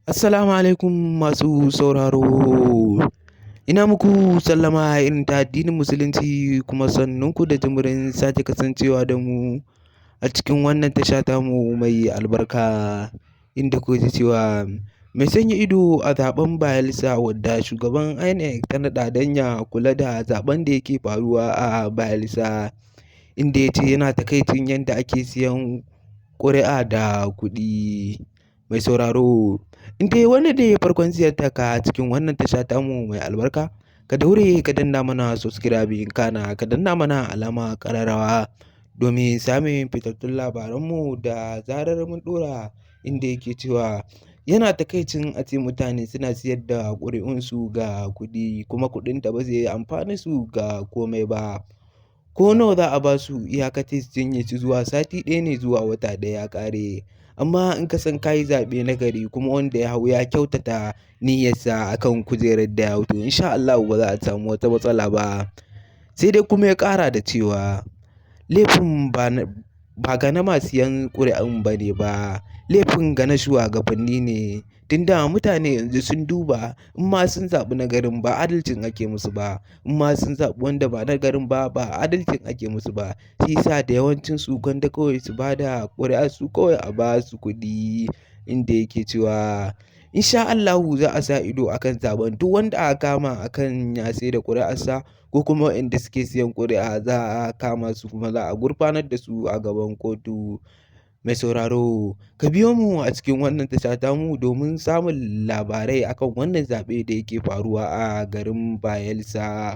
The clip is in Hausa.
Assalamu alaikum masu sauraro. Ina muku sallama irin ta addinin Musulunci kuma sannunku da jimirin sake kasancewa da mu a cikin wannan tasha tamu mai albarka inda kuke cewa mai sanya ido a zaben Bayelsa wadda shugaban INEC ta naɗa don ya kula da zaben da yake faruwa a Bayelsa, inda ya ce yana takaicin yadda ake siyan ƙuri'a da kuɗi. Mai sauraro, in dai wannan ne farkon ziyartarka cikin wannan tasha tamu mai albarka, ka daure ka danna mana subscribing kana ka danna mana alama ƙararrawa domin samun fitattun labaranmu da zarar mun ɗora, inda yake cewa yana takaicin a ce mutane suna siyar da ƙuri'unsu ga kuɗi kuma kuɗin da ba zai amfane su ga komai ba. Ko nawa za a ba su iyakacin su cinye su zuwa sati ɗaya ne zuwa wata ɗaya ya ƙare. Amma in ka san ka yi zaɓe na gari kuma wanda ya hau ya kyautata niyyarsa akan kujerar da ya hau, to insha Allahu ba za a samu wata matsala ba. Sai dai kuma ya ƙara da cewa laifin ba ga na masu yan ƙuri'un ba ne ba, laifin ga na shugabanni ne. Tunda mutane yanzu sun duba, in ma sun zaɓi na garin ba adalcin ake musu ba, in ma sun zaɓi wanda ba na garin ba adalcin ake musu ba. Shi yasa da yawancin su gwanda kawai su ba da ƙuri'ar su kawai a ba su kuɗi, inda yake cewa insha Allahu za a sa ido akan zaɓen. Duk wanda aka kama akan ya sai da ƙuri'arsa ko kuma waɗanda suke siyan ƙuri'a za a kama su kuma za a gurfanar da su a gaban kotu. Mai sauraro, ka biyo mu a cikin wannan tasha tamu domin samun labarai akan wannan zaɓe da yake faruwa a garin Bayelsa.